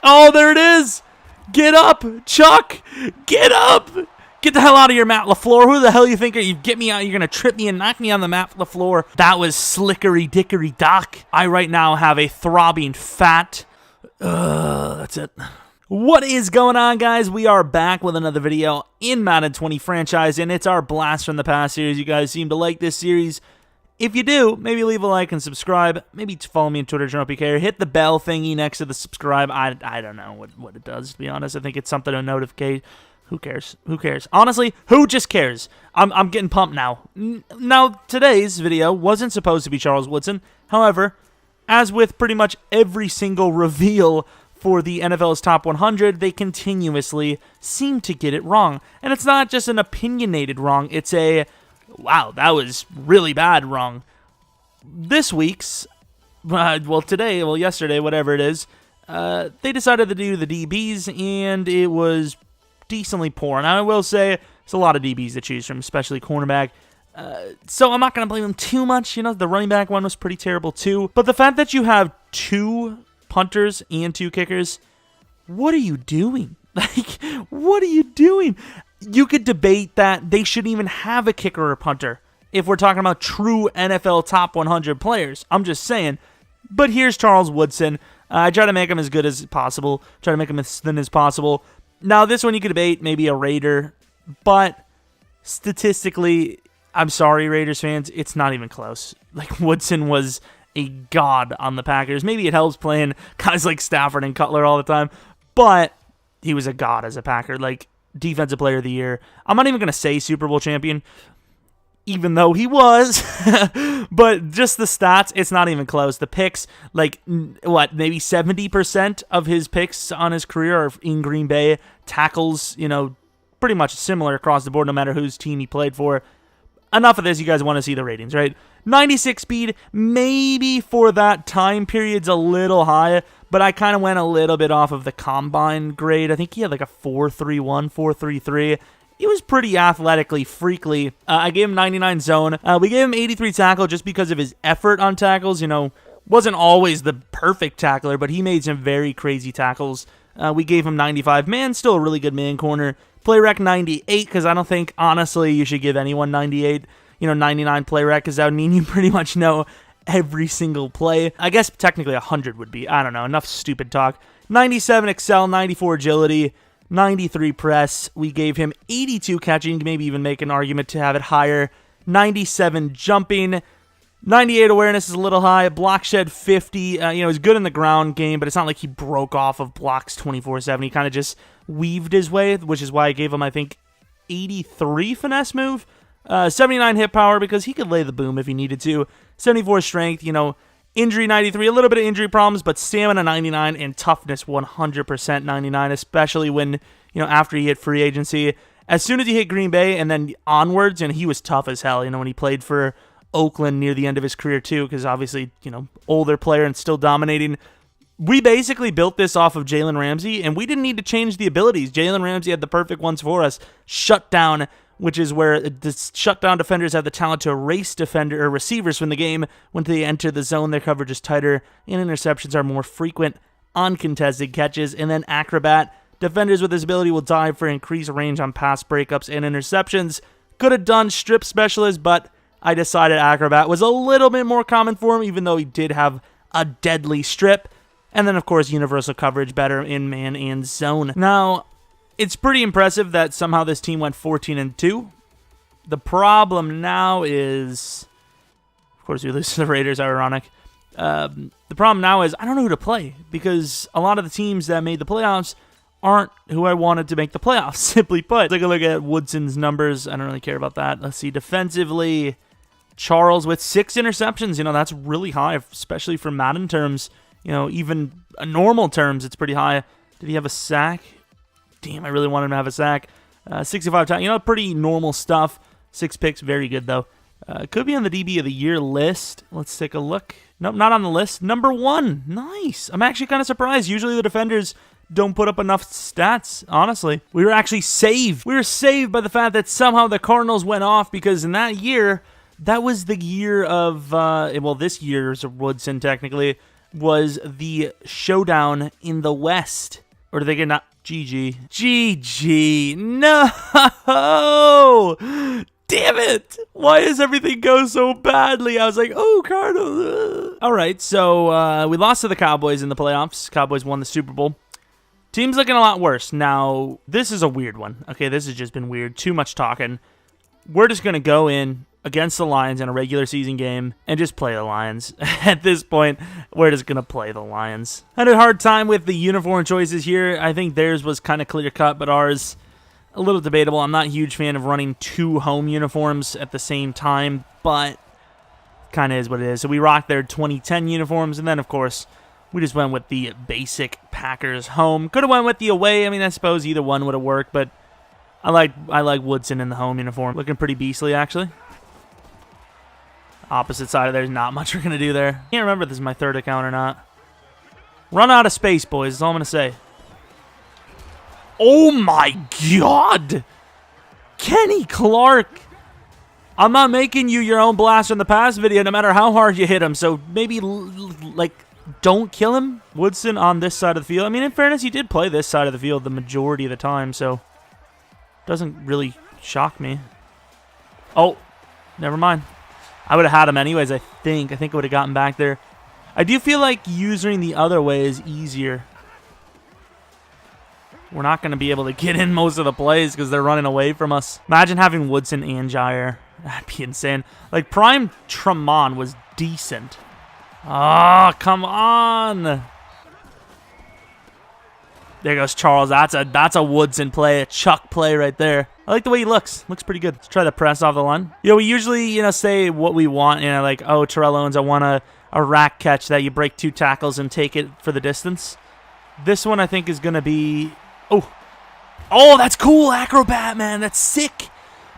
Oh, there it is. Get up, Chuck. Get up. Get the hell out of here, Matt LaFleur. Who the hell you think you get me out? You're going to trip me and knock me on the Matt LaFleur. That was slickery dickory dock. I right now have a throbbing fat. That's it. What is going on, guys? We are back with another video in Madden 20 franchise, and it's our Blast from the Past series. You guys seem to like this series. If you do, maybe leave a like and subscribe. Maybe follow me on Twitter, Jeromepkr. Hit the bell thingy next to the subscribe. I don't know what it does, to be honest. I think it's something to notify. Who cares? Who cares? Honestly, who just cares? I'm getting pumped now. Now, today's video wasn't supposed to be Charles Woodson. However, as with pretty much every single reveal for the NFL's Top 100, they continuously seem to get it wrong. And it's not just an opinionated wrong. It's a, wow, that was really bad wrong. This week's, yesterday, whatever it is, they decided to do the DBs, and it was decently poor. And I will say, there's a lot of DBs to choose from, especially cornerback. So I'm not going to blame them too much. You know, the running back one was pretty terrible too. But the fact that you have two punters and two kickers, what are you doing? Like, what are you doing? You could debate that they shouldn't even have a kicker or a punter if we're talking about true NFL Top 100 players. I'm just saying. But here's Charles Woodson. I try to make him as good as possible. Try to make him as thin as possible. Now, this one you could debate, maybe a Raider. But statistically, I'm sorry, Raiders fans, it's not even close. Like, Woodson was a god on the Packers. Maybe it helps playing guys like Stafford and Cutler all the time, but he was a god as a Packer. Like, Defensive Player of the Year. I'm not even going to say Super Bowl champion, even though he was, but just the stats, it's not even close. The picks, like, what, maybe 70% of his picks on his career are in Green Bay. Tackles, you know, pretty much similar across the board, no matter whose team he played for. Enough of this, you guys want to see the ratings, right? 96 speed, maybe for that time period's a little high, but I kind of went a little bit off of the combine grade. I think he had like a 4.31, 4.33. He was pretty athletically freakly. I gave him 99 zone. We gave him 83 tackle just because of his effort on tackles. You know, wasn't always the perfect tackler, but he made some very crazy tackles. We gave him 95 man, still a really good man corner. Play rec 98, because I don't think, honestly, you should give anyone 98. 99 play rec, because that would mean you pretty much know every single play. I guess technically 100 would be, I don't know, enough stupid talk. 97 excel, 94 agility, 93 press. We gave him 82 catching, maybe even make an argument to have it higher. 97 jumping. 98 awareness is a little high. Block shed 50. He's good in the ground game, but it's not like he broke off of blocks 24/7. He kind of just weaved his way, which is why I gave him, I think, 83 finesse move. 79 hit power because he could lay the boom if he needed to. 74 strength, injury 93, a little bit of injury problems, but stamina 99 and toughness 100% 99, especially when, after he hit free agency. As soon as he hit Green Bay and then onwards, and he was tough as hell, when he played for Oakland near the end of his career too, because obviously, older player and still dominating. We basically built this off of Jalen Ramsey, and we didn't need to change the abilities. Jalen Ramsey had the perfect ones for us. Shutdown, which is where the shutdown defenders have the talent to erase defender or receivers from the game. When they enter the zone, their coverage is tighter, and interceptions are more frequent on contested catches. And then acrobat, defenders with this ability will dive for increased range on pass breakups and interceptions. Could have done strip specialist, but I decided acrobat was a little bit more common for him, even though he did have a deadly strip. And then, of course, universal coverage better in man and zone. Now, it's pretty impressive that somehow this team went 14-2. The problem now is, of course, we lose to the Raiders, ironic. The problem now is I don't know who to play, because a lot of the teams that made the playoffs aren't who I wanted to make the playoffs, simply put. Take a look at Woodson's numbers. I don't really care about that. Let's see. Defensively, Charles with 6 interceptions. That's really high, especially for Madden terms. Even normal terms, it's pretty high. Did he have a sack? Damn, I really wanted him to have a sack. 65 times, pretty normal stuff. 6 picks, very good, though. Could be on the DB of the Year list. Let's take a look. Nope, not on the list. Number 1. Nice. I'm actually kind of surprised. Usually the defenders don't put up enough stats, honestly. We were actually saved. We were saved by the fact that somehow the Cardinals went off, because in that year, that was the year of, this year's Woodson, technically. was the Showdown in the West. Or do they get not? GG. GG. No! Damn it! Why does everything go so badly? I was like, oh, Cardinals. All right, so we lost to the Cowboys in the playoffs. Cowboys won the Super Bowl. Team's looking a lot worse. Now, this is a weird one. Okay, this has just been weird. Too much talking. We're just going to go in against the Lions in a regular season game and just play the Lions. At this point, we're just going to play the Lions. I had a hard time with the uniform choices here. I think theirs was kind of clear-cut, but ours, a little debatable. I'm not a huge fan of running 2 home uniforms at the same time, but kind of is what it is. So we rocked their 2010 uniforms, and then, of course, we just went with the basic Packers home. Could have went with the away. I mean, I suppose either one would have worked, but I like Woodson in the home uniform. Looking pretty beastly, actually. Opposite side of there's not much we're going to do there. Can't remember if this is my 3rd account or not. Run out of space, boys. That's all I'm going to say. Oh, my God. Kenny Clark. I'm not making you your own blast from the past video no matter how hard you hit him. So maybe, like, don't kill him. Woodson on this side of the field. I mean, in fairness, he did play this side of the field the majority of the time, so doesn't really shock me. Oh, never mind. I would have had him anyways, I think. I think I would have gotten back there. I do feel like using the other way is easier. We're not going to be able to get in most of the plays because they're running away from us. Imagine having Woodson and Jair. That'd be insane. Like, Prime Tremont was decent. Oh, come on. There goes Charles. That's a Woodson play, a Chuck play right there. I like the way he looks. Looks pretty good. Let's try the press off the line. We usually, say what we want. Like, oh, Terrell Owens, I want a rack catch that you break 2 tackles and take it for the distance. This one, I think, is going to be... Oh, that's cool. Acrobat, man. That's sick.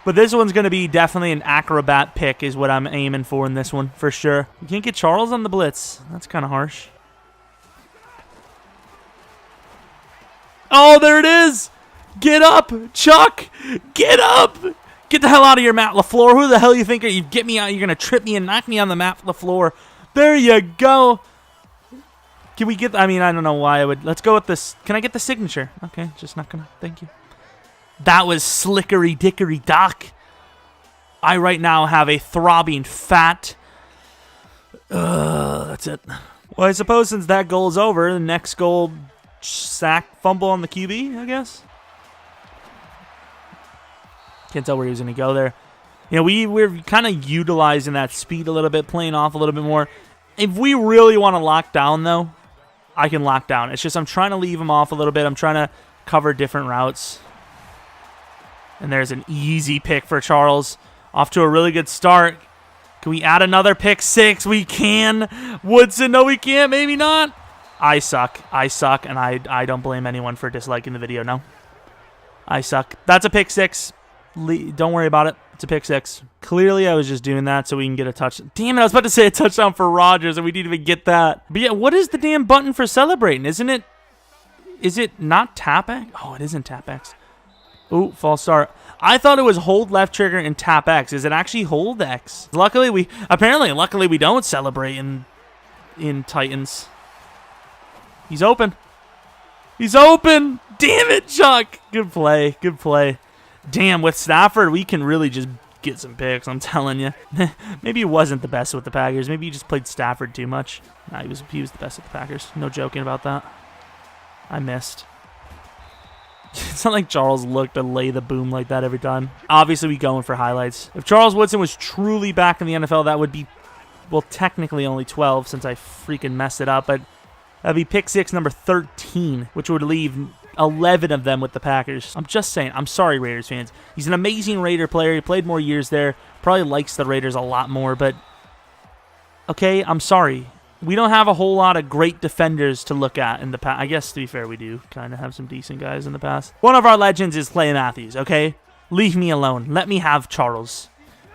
But this one's going to be definitely an acrobat pick is what I'm aiming for in this one, for sure. You can't get Charles on the blitz. That's kind of harsh. Oh, there it is. Get up, Chuck. Get up. Get the hell out of here, Matt LaFleur. Who the hell you think you get me out? You're going to trip me and knock me on the Matt LaFleur. There you go. Can we get... I mean, I don't know why I would... Let's go with this. Can I get the signature? Okay, just not going to... Thank you. That was slickery dickory dock. I right now have a throbbing fat... That's it. Well, I suppose since that goal's over, the next goal... Sack, fumble on the QB, I guess. Can't tell where he was going to go there. We're kind of utilizing that speed a little bit, playing off a little bit more. If we really want to lock down, though, I can lock down. It's just I'm trying to leave him off a little bit. I'm trying to cover different routes. And there's an easy pick for Charles. Off to a really good start. Can we add another pick 6? We can. Woodson, no, we can't. Maybe not. I suck, and I don't blame anyone for disliking the video, no. I suck. That's a pick 6. Don't worry about it. It's a pick 6. Clearly, I was just doing that so we can get a touchdown. Damn it, I was about to say a touchdown for Rodgers, and we didn't even get that. But yeah, what is the damn button for celebrating? Isn't it... Is it not tap X? Oh, it isn't tap X. Ooh, false start. I thought it was hold left trigger and tap X. Is it actually hold X? Luckily, we don't celebrate in Titans. He's open. He's open. Damn it, Chuck. Good play. Good play. Damn, with Stafford, we can really just get some picks, I'm telling you. Maybe he wasn't the best with the Packers. Maybe he just played Stafford too much. Nah, he was the best with the Packers. No joking about that. I missed. It's not like Charles looked to lay the boom like that every time. Obviously, we going for highlights. If Charles Woodson was truly back in the NFL, that would be, well, technically only 12 since I freaking messed it up, but... That'd be pick 6 number 13, which would leave 11 of them with the Packers. I'm just saying. I'm sorry, Raiders fans. He's an amazing Raider player. He played more years there. Probably likes the Raiders a lot more, but... Okay, I'm sorry. We don't have a whole lot of great defenders to look at in the past. I guess, to be fair, we do kind of have some decent guys in the past. One of our legends is Clay Matthews, okay? Leave me alone. Let me have Charles.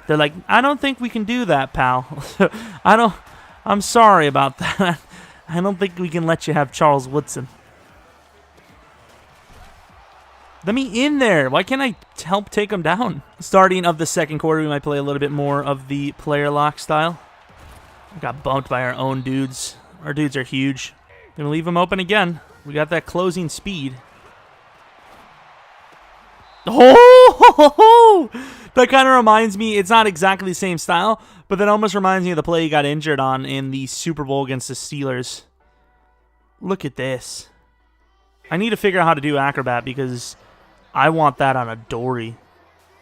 They're like, I don't think we can do that, pal. I'm sorry about that. I don't think we can let you have Charles Woodson. Let me in there. Why can't I help take him down? Starting of the second quarter, we might play a little bit more of the player lock style. We got bumped by our own dudes. Our dudes are huge. Gonna leave him open again. We got that closing speed. Oh! That kind of reminds me, it's not exactly the same style, but that almost reminds me of the play he got injured on in the Super Bowl against the Steelers. Look at this. I need to figure out how to do acrobat because I want that on a dory.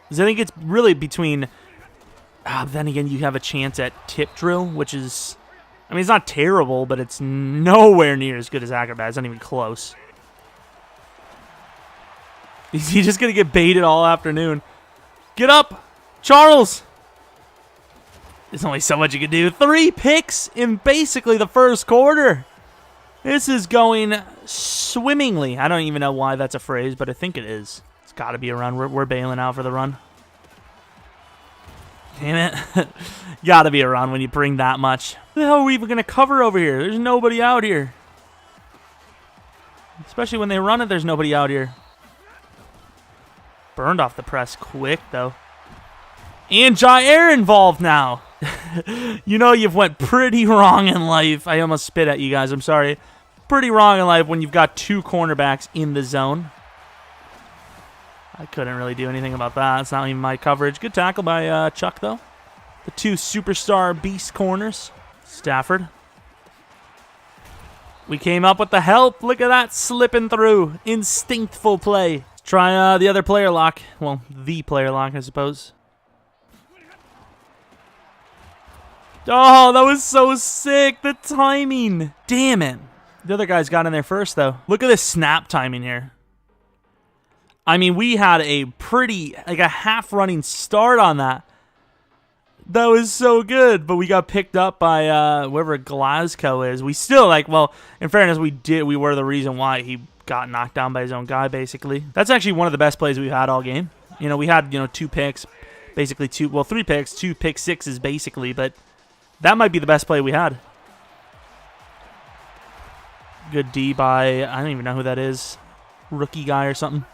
Because I think it's really between... then again, you have a chance at tip drill, which is... I mean, it's not terrible, but it's nowhere near as good as acrobat. It's not even close. Is he just going to get baited all afternoon? Get up, Charles! There's only so much you can do. 3 picks in basically the first quarter. This is going swimmingly. I don't even know why that's a phrase, but I think it is. It's got to be a run. We're bailing out for the run. Damn it. Got to be a run when you bring that much. What the hell are we even going to cover over here? There's nobody out here. Especially when they run it, there's nobody out here. Burned off the press quick, though. And Jair involved now. You know you've went pretty wrong in life. I almost spit at you guys. I'm sorry. Pretty wrong in life when you've got 2 cornerbacks in the zone. I couldn't really do anything about that. It's not even my coverage. Good tackle by Chuck, though. The 2 superstar beast corners. Stafford. We came up with the help. Look at that slipping through. Instinctful play. Let's try the other player lock. Well, the player lock, I suppose. Oh, that was so sick. The timing. Damn it. The other guys got in there first, though. Look at this snap timing here. I mean, we had a pretty, like a half-running start on that. That was so good, but we got picked up by whoever Glasgow is. We still, like, well, in fairness, we were the reason why he got knocked down by his own guy, basically. That's actually one of the best plays we've had all game. You know, we had, 2 picks, basically 3 picks, 2 pick sixes, basically, but that might be the best play we had. Good D by, I don't even know who that is. Rookie guy or something.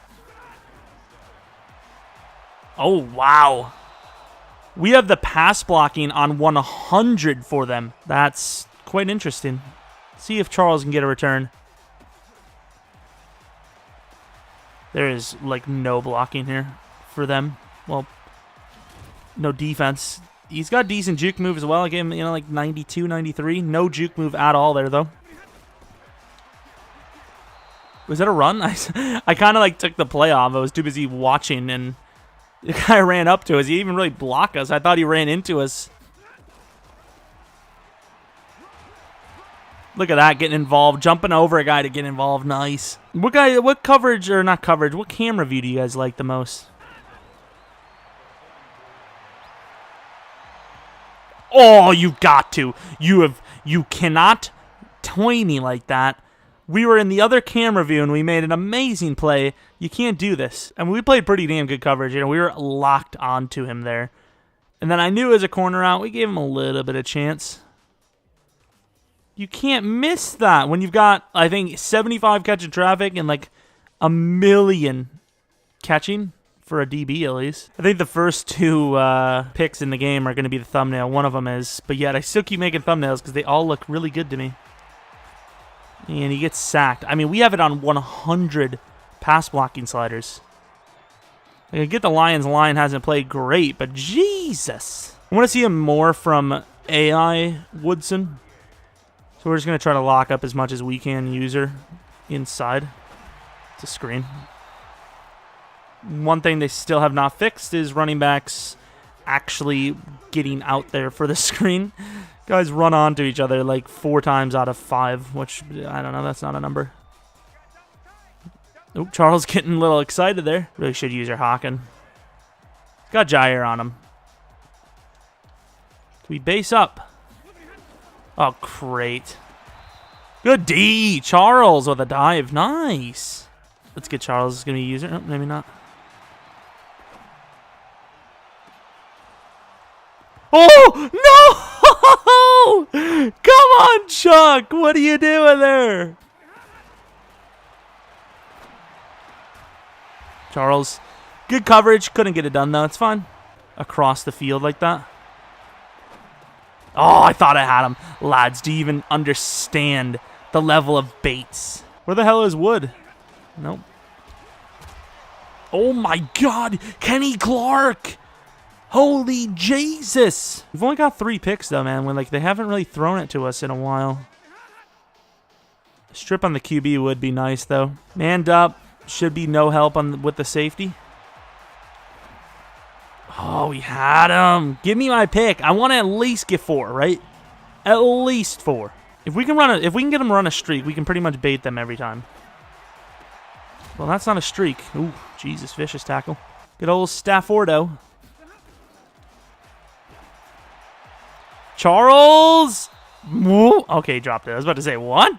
Oh, wow. We have the pass blocking on 100 for them. That's quite interesting. See if Charles can get a return. There is, like, no blocking here for them. Well, no defense. He's got decent juke move as well. I gave him, like 92, 93. No juke move at all there, though. Was that a run? I kind of, like, took the play off. I was too busy watching, and the guy ran up to us. He didn't even really block us. I thought he ran into us. Look at that, getting involved. Jumping over a guy to get involved. Nice. What coverage, or not coverage, what camera view do you guys like the most? Oh, you've got to. You cannot toy me like that. We were in the other camera view, and we made an amazing play. You can't do this. I mean, we played pretty damn good coverage. We were locked onto him there. And then I knew as a corner out, we gave him a little bit of chance. You can't miss that when you've got, I think, 75 catching traffic and like 1 million catching for a DB at least. I think the first 2 picks in the game are going to be the thumbnail. One of them is. But yet I still keep making thumbnails because they all look really good to me. And he gets sacked. I mean, we have it on 100 pass blocking sliders. I get the Lions line hasn't played great, but Jesus. I want to see him more from AI Woodson. So we're just going to try to lock up as much as we can user inside. It's a screen. One thing they still have not fixed is running backs actually getting out there for the screen. Guys run onto each other like 4 times out of 5, which, I don't know, that's not a number. Oh, Charles getting a little excited there. Really should use your Hawkin. Got Jair on him. We base up. Oh, great. Good D. Charles with a dive. Nice. Let's get Charles. Is going to be a user. Oh, maybe not. Oh, no! Come on, Chuck. What are you doing there? Charles. Good coverage. Couldn't get it done, though. It's fine. Across the field like that. Oh, I thought I had him. Lads, do you even understand the level of baits? Where the hell is Wood? Nope. Oh my God, Kenny Clark! Holy Jesus! We've only got 3 picks though, man. When like they haven't really thrown it to us in a while. Strip on the QB would be nice though. Manned up, should be no help with the safety. Oh, we had him. Give me my pick. I want to at least get 4, right? At least 4. If we can get them to run a streak, we can pretty much bait them every time. Well, that's not a streak. Ooh, Jesus, vicious tackle. Good old Staffordo. Charles! Whoa. Okay, dropped it. I was about to say, what?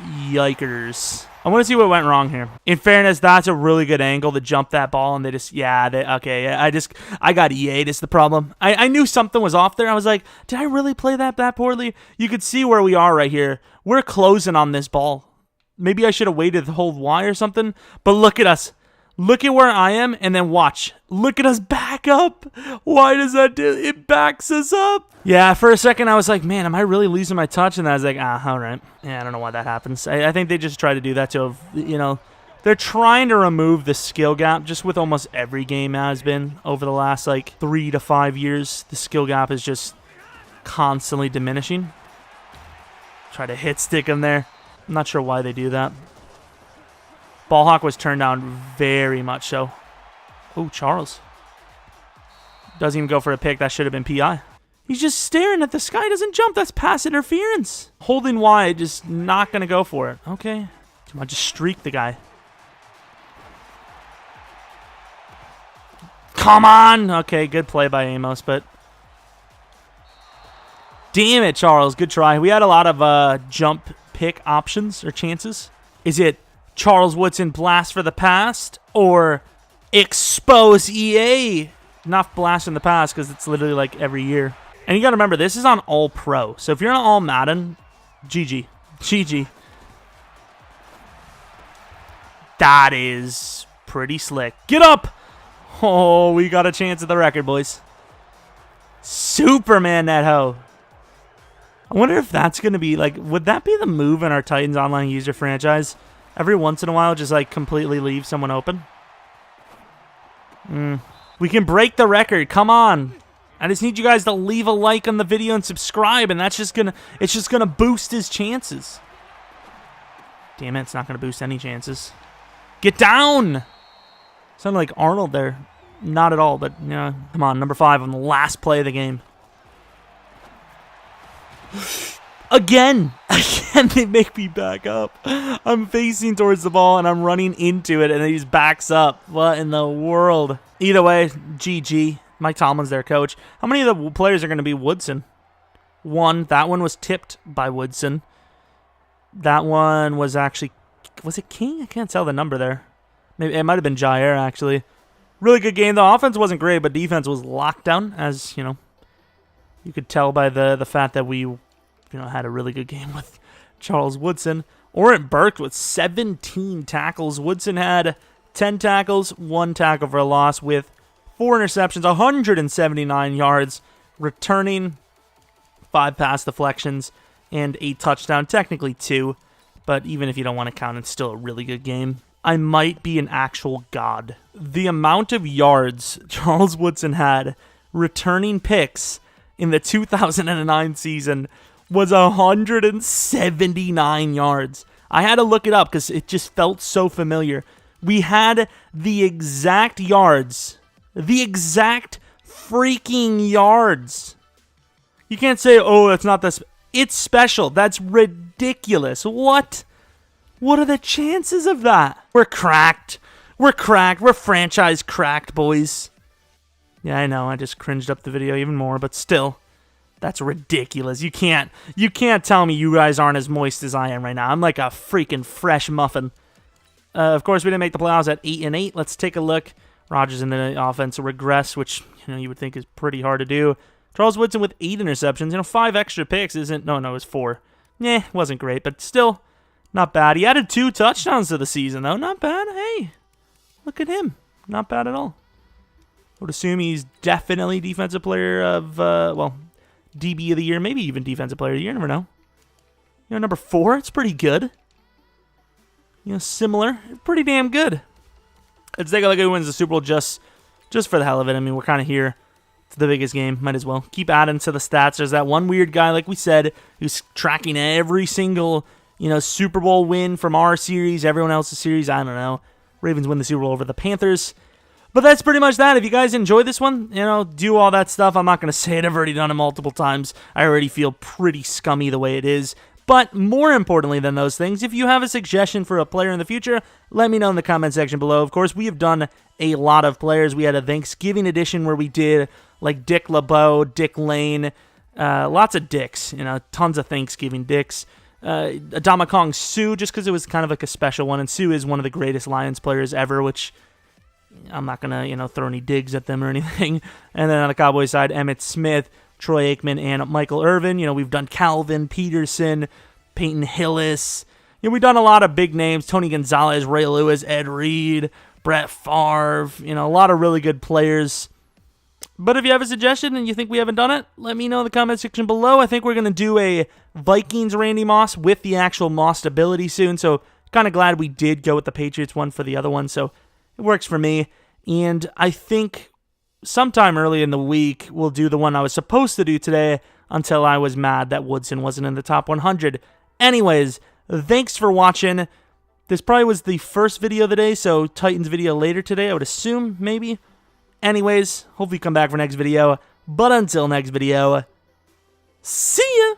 Yikers. I want to see what went wrong here. In fairness, that's a really good angle to jump that ball, and they just, I got EA'd is the problem. I knew something was off there. I was like, did I really play that poorly? You could see where we are right here. We're closing on this ball. Maybe I should have waited the whole Y or something, but look at us. Look at where I am, and then watch. Look at us back up. Why does that do? It backs us up. Yeah, for a second, I was like, man, am I really losing my touch? And I was like, all right. Yeah, I don't know why that happens. I think they just try to do that to, they're trying to remove the skill gap, just with almost every game has been over the last, 3 to 5 years. The skill gap is just constantly diminishing. Try to hit stick him there. I'm not sure why they do that. Ball hawk was turned down very much so. Oh, Charles. Doesn't even go for a pick. That should have been PI. He's just staring at the sky. Doesn't jump. That's pass interference. Holding wide, just not going to go for it. Okay. Come on, just streak the guy. Come on. Okay, good play by Amos, but... Damn it, Charles. Good try. We had a lot of jump pick options or chances. Is it Charles Woodson blast for the past or expose EA? Not blast in the past because it's literally like every year. And you got to remember, this is on All Pro. So if you're on All Madden, GG. GG. That is pretty slick. Get up! Oh, we got a chance at the record, boys. Superman that hoe. I wonder if that's going to be, would that be the move in our Titans Online user franchise? Every once in a while, just, completely leave someone open? We can break the record. Come on. I just need you guys to leave a like on the video and subscribe, and that's just going to, it's just going to boost his chances. Damn it, it's not going to boost any chances. Get down! Sounded like Arnold there. Not at all, but, come on, number 5 on the last play of the game. Again, they make me back up. I'm facing towards the ball, and I'm running into it, and he just backs up. What in the world? Either way, GG. Mike Tomlin's their coach. How many of the players are going to be Woodson? 1. That one was tipped by Woodson. That one was actually... Was it King? I can't tell the number there. Maybe it might have been Jair, actually. Really good game. The offense wasn't great, but defense was locked down, as, you could tell by the fact that we, had a really good game with Charles Woodson. Orent Burke with 17 tackles. Woodson had 10 tackles, 1 tackle for a loss with 4 interceptions, 179 yards, returning 5 pass deflections, and 8 touchdowns. Technically 2, but even if you don't want to count, it's still a really good game. I might be an actual god. The amount of yards Charles Woodson had returning picks in the 2009 season was 179 yards. I had to look it up because it just felt so familiar. We had the exact yards. The exact freaking yards. You can't say, oh, that's not this. It's special. That's ridiculous. What? What are the chances of that? We're cracked. We're cracked. We're franchise cracked, boys. Yeah, I know. I just cringed up the video even more, but still. That's ridiculous. You can't tell me you guys aren't as moist as I am right now. I'm like a freaking fresh muffin. Of course, we didn't make the playoffs at 8-8. Let's take a look. Rodgers in the offense regress, which you would think is pretty hard to do. Charles Woodson with 8 interceptions. 5 extra picks isn't. No, it was 4. Wasn't great, but still not bad. He added 2 touchdowns to the season, though. Not bad. Hey, look at him. Not bad at all. would assume he's definitely Defensive Player of, well, DB of the Year, maybe even Defensive Player of the Year, never know. You know, number 4, it's pretty good. You know, similar, pretty damn good. Let's take a look at who wins the Super Bowl just for the hell of it. I mean, we're kind of here. It's the biggest game. Might as well keep adding to the stats. There's that one weird guy, like we said, who's tracking every single, you know, Super Bowl win from our series, everyone else's series. I don't know. Ravens win the Super Bowl over the Panthers. But that's pretty much that. If you guys enjoyed this one, you know, do all that stuff. I'm not going to say it. I've already done it multiple times. I already feel pretty scummy the way it is. But more importantly than those things, if you have a suggestion for a player in the future, let me know in the comment section below. Of course, we have done a lot of players. We had a Thanksgiving edition where we did like Dick LeBeau, Dick Lane, lots of dicks, you know, tons of Thanksgiving dicks. Adama Kong Sue, just because it was kind of like a special one, and Sue is one of the greatest Lions players ever, which I'm not going to, you know, throw any digs at them or anything. And then on the Cowboys side, Emmitt Smith, Troy Aikman, and Michael Irvin. You know, we've done Calvin Peterson, Peyton Hillis. You know, we've done a lot of big names. Tony Gonzalez, Ray Lewis, Ed Reed, Brett Favre. You know, a lot of really good players. But if you have a suggestion and you think we haven't done it, let me know in the comment section below. I think we're going to do a Vikings Randy Moss with the actual Moss ability soon. So kind of glad we did go with the Patriots one for the other one. So it works for me. And I think sometime early in the week, we'll do the one I was supposed to do today until I was mad that Woodson wasn't in the top 100. Anyways, thanks for watching. This probably was the first video of the day, so Titans video later today, I would assume, maybe. Anyways, hopefully you come back for next video. But until next video, see ya!